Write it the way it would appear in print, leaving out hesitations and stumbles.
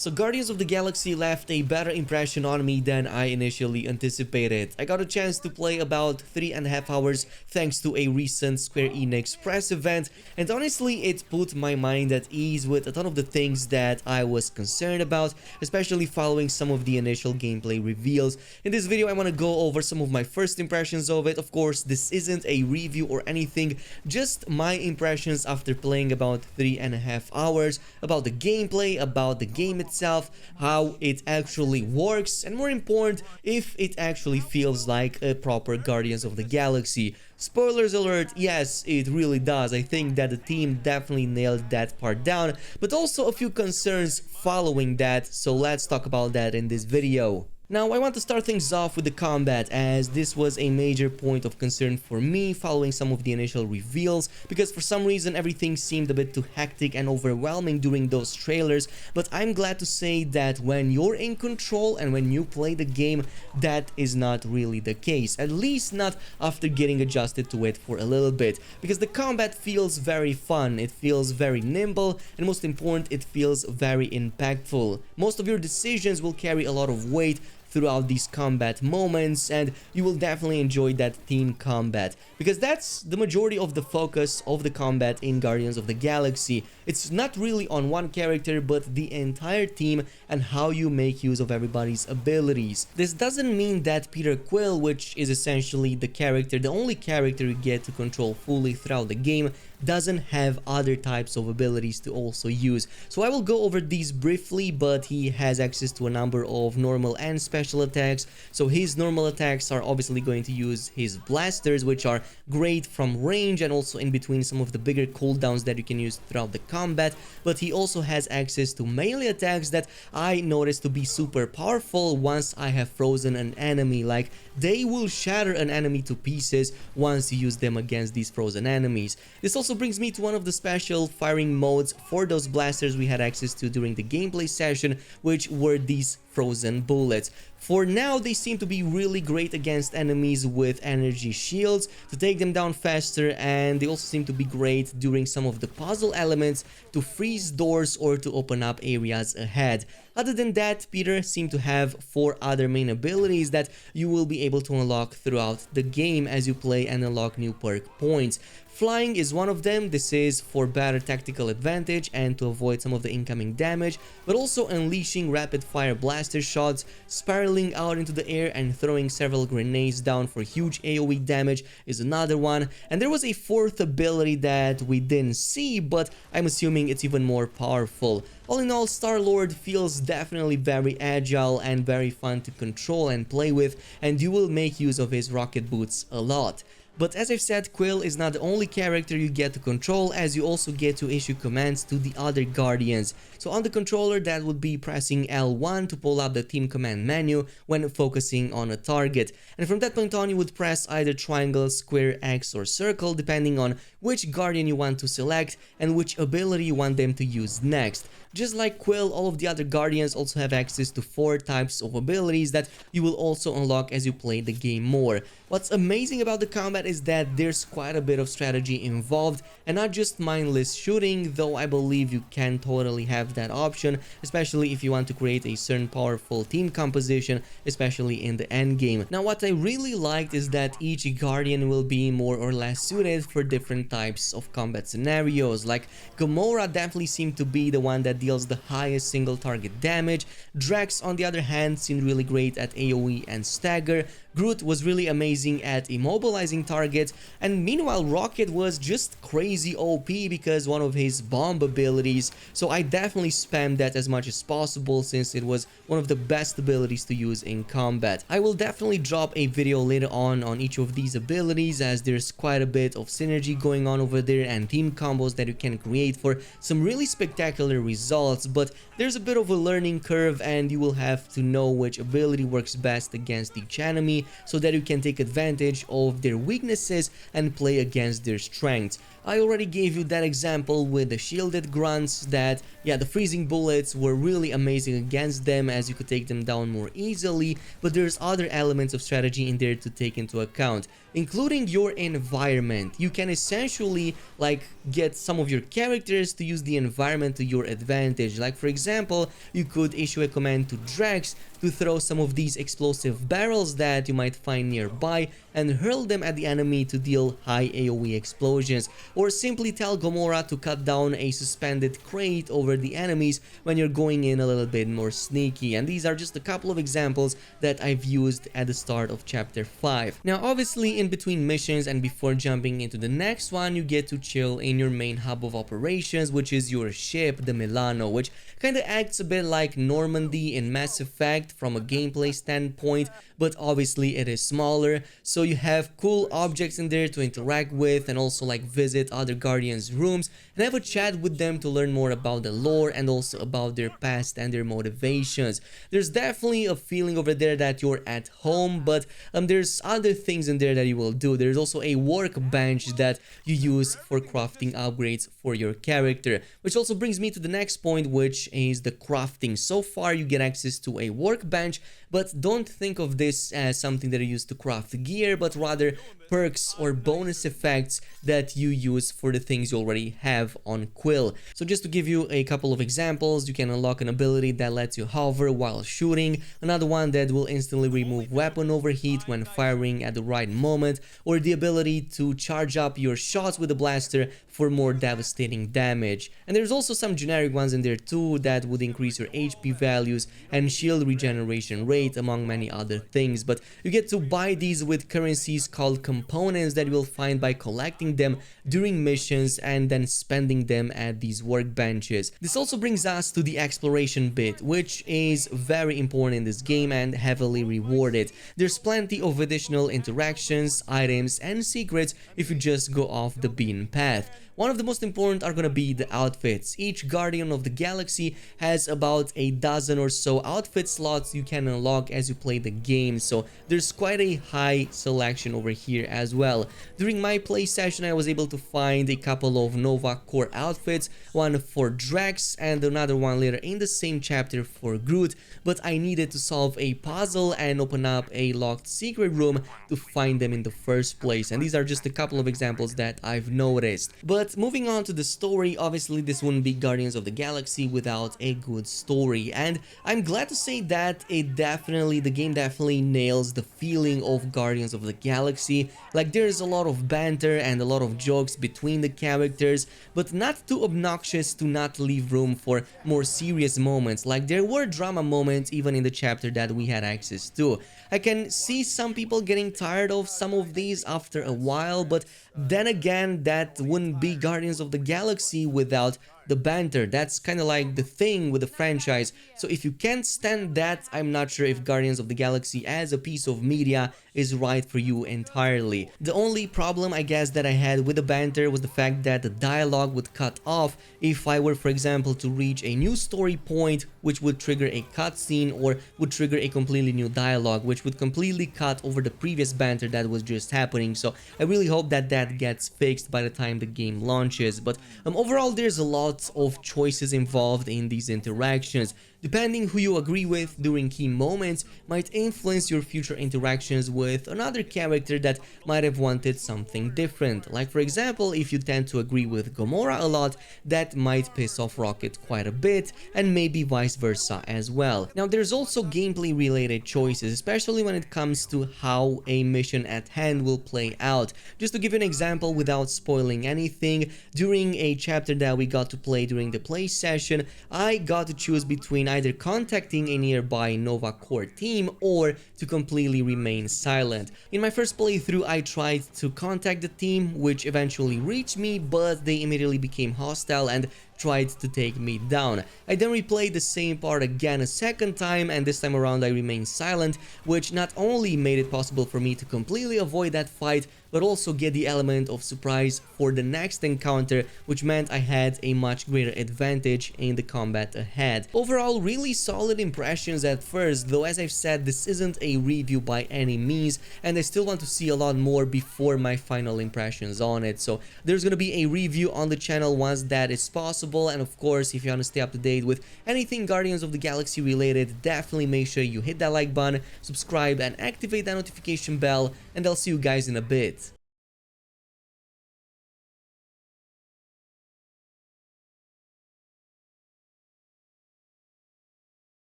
So Guardians of the Galaxy left a better impression on me than I initially anticipated. I got a chance to play about 3.5 hours thanks to a recent Square Enix press event, and honestly it put my mind at ease with a ton of the things that I was concerned about, especially following some of the initial gameplay reveals. In this video I want to go over some of my first impressions of it. Of course, this isn't a review or anything, just my impressions after playing about 3.5 hours, about the gameplay, about the game itself, how it actually works, and more important, if it actually feels like a proper Guardians of the Galaxy. Spoilers alert, yes, it really does. I think that the team definitely nailed that part down, but also a few concerns following that, so let's talk about that in this video. Now, I want to start things off with the combat, as this was a major point of concern for me following some of the initial reveals, because for some reason everything seemed a bit too hectic and overwhelming during those trailers. But I'm glad to say that when you're in control and when you play the game, that is not really the case, at least not after getting adjusted to it for a little bit, because the combat feels very fun, it feels very nimble, and most important, it feels very impactful. Most of your decisions will carry a lot of weight throughout these combat moments, and you will definitely enjoy that team combat, because that's the majority of the focus of the combat in Guardians of the Galaxy. It's not really on one character, but the entire team and how you make use of everybody's abilities. This doesn't mean that Peter Quill, which is essentially the only character you get to control fully throughout the game, doesn't have other types of abilities to also use. So I will go over these briefly, but he has access to a number of normal and special attacks. So his normal attacks are obviously going to use his blasters, which are great from range and also in between some of the bigger cooldowns that you can use throughout the combat. But he also has access to melee attacks that I noticed to be super powerful once I have frozen an enemy. Like, they will shatter an enemy to pieces once you use them against these frozen enemies. This also brings me to one of the special firing modes for those blasters we had access to during the gameplay session, which were these frozen bullets. For now, they seem to be really great against enemies with energy shields to take them down faster, and they also seem to be great during some of the puzzle elements to freeze doors or to open up areas ahead. Other than that, Peter seemed to have 4 other main abilities that you will be able to unlock throughout the game as you play and unlock new perk points. Flying is one of them. This is for better tactical advantage and to avoid some of the incoming damage, but also unleashing rapid fire blaster shots, spiraling out into the air and throwing several grenades down for huge AoE damage is another one. And there was a 4th ability that we didn't see, but I'm assuming it's even more powerful. All in all, Star-Lord feels definitely very agile and very fun to control and play with, and you will make use of his rocket boots a lot. But as I've said, Quill is not the only character you get to control, as you also get to issue commands to the other Guardians. So on the controller, that would be pressing L1 to pull up the team command menu when focusing on a target. And from that point on, you would press either triangle, square, X or circle, depending on which Guardian you want to select and which ability you want them to use next. Just like Quill, all of the other Guardians also have access to 4 types of abilities that you will also unlock as you play the game more. What's amazing about the combat is that there's quite a bit of strategy involved and not just mindless shooting, though I believe you can totally have that option, especially if you want to create a certain powerful team composition, especially in the end game. Now, what I really liked is that each Guardian will be more or less suited for different types of combat scenarios. Like, Gamora definitely seemed to be the one that deals the highest single target damage. Drax, on the other hand, seemed really great at AoE and stagger. Groot was really amazing at immobilizing targets, and meanwhile Rocket was just crazy OP because one of his bomb abilities, so I definitely spammed that as much as possible since it was one of the best abilities to use in combat. I will definitely drop a video later on each of these abilities, as there's quite a bit of synergy going on over there and team combos that you can create for some really spectacular results, but there's a bit of a learning curve and you will have to know which ability works best against each enemy so that you can take advantage of their weaknesses and play against their strengths. I already gave you that example with the shielded grunts that, yeah, the freezing bullets were really amazing against them as you could take them down more easily, but there's other elements of strategy in there to take into account, including your environment. You can essentially like get some of your characters to use the environment to your advantage. Like for example, you could issue a command to Drax to throw some of these explosive barrels that you might find nearby and hurl them at the enemy to deal high AoE explosions, or simply tell Gamora to cut down a suspended crate over the enemies when you're going in a little bit more sneaky. And these are just a couple of examples that I've used at the start of chapter 5. Now obviously in between missions and before jumping into the next one, you get to chill in your main hub of operations, which is your ship, the Milano, which kind of acts a bit like Normandy in Mass Effect from a gameplay standpoint, but obviously it is smaller, so you have cool objects in there to interact with and also like visit other Guardians' rooms and have a chat with them to learn more about the lore and also about their past and their motivations. There's definitely a feeling over there that you're at home, but there's other things in there that you will do. There's also a workbench that you use for crafting upgrades for your character, which also brings me to the next point, which is the crafting. So far you get access to a workbench, but don't think of this as something that you use to craft gear, but rather perks or bonus effects that you use for the things you already have on Quill. So just to give you a couple of examples, you can unlock an ability that lets you hover while shooting, another one that will instantly remove weapon overheat when firing at the right moment, or the ability to charge up your shots with a blaster for more devastating damage. And there's also some generic ones in there too that would increase your HP values and shield regeneration rate, among many other things. But you get to buy these with currencies called components that you will find by collecting them during missions and then spending them at these workbenches. This also brings us to the exploration bit, which is very important in this game and heavily rewarded. There's plenty of additional interactions, items and secrets if you just go off the beaten path. One of the most important are gonna be the outfits. Each Guardian of the Galaxy has about a dozen or so outfit slots you can unlock as you play the game, so there's quite a high selection over here as well. During my play session I was able to find a couple of Nova Corps outfits, one for Drax and another one later in the same chapter for Groot, but I needed to solve a puzzle and open up a locked secret room to find them in the first place, and these are just a couple of examples that I've noticed. But moving on to the story, obviously this wouldn't be Guardians of the Galaxy without a good story, and I'm glad to say that the game definitely nails the feeling of Guardians of the Galaxy. Like there's a lot of banter and a lot of jokes between the characters, but not too obnoxious to not leave room for more serious moments. Like there were drama moments even in the chapter that we had access to. I can see some people getting tired of some of these after a while, but then again, that wouldn't be Guardians of the Galaxy without the banter. That's kind of like the thing with the franchise. So if you can't stand that, I'm not sure if Guardians of the Galaxy as a piece of media is right for you entirely. The only problem I guess that I had with the banter was the fact that the dialogue would cut off if I were, for example, to reach a new story point, which would trigger a cutscene or would trigger a completely new dialogue, which would completely cut over the previous banter that was just happening. So I really hope that that gets fixed by the time the game launches. But overall, there's a lot of choices involved in these interactions. Depending who you agree with during key moments might influence your future interactions with another character that might have wanted something different. Like for example, if you tend to agree with Gamora a lot, that might piss off Rocket quite a bit, and maybe vice versa as well. Now there's also gameplay related choices, especially when it comes to how a mission at hand will play out. Just to give you an example without spoiling anything, during a chapter that we got to play during the play session, I got to choose between either contacting a nearby Nova Corps team or to completely remain silent. In my first playthrough, I tried to contact the team, which eventually reached me, but they immediately became hostile and tried to take me down. I then replayed the same part again a second time, and this time around I remained silent, which not only made it possible for me to completely avoid that fight, but also get the element of surprise for the next encounter, which meant I had a much greater advantage in the combat ahead. Overall, really solid impressions at first, though as I've said, this isn't a review by any means, and I still want to see a lot more before my final impressions on it. So there's gonna be a review on the channel once that is possible, and of course, if you want to stay up to date with anything Guardians of the Galaxy related, definitely make sure you hit that like button, subscribe, and activate that notification bell, and I'll see you guys in a bit.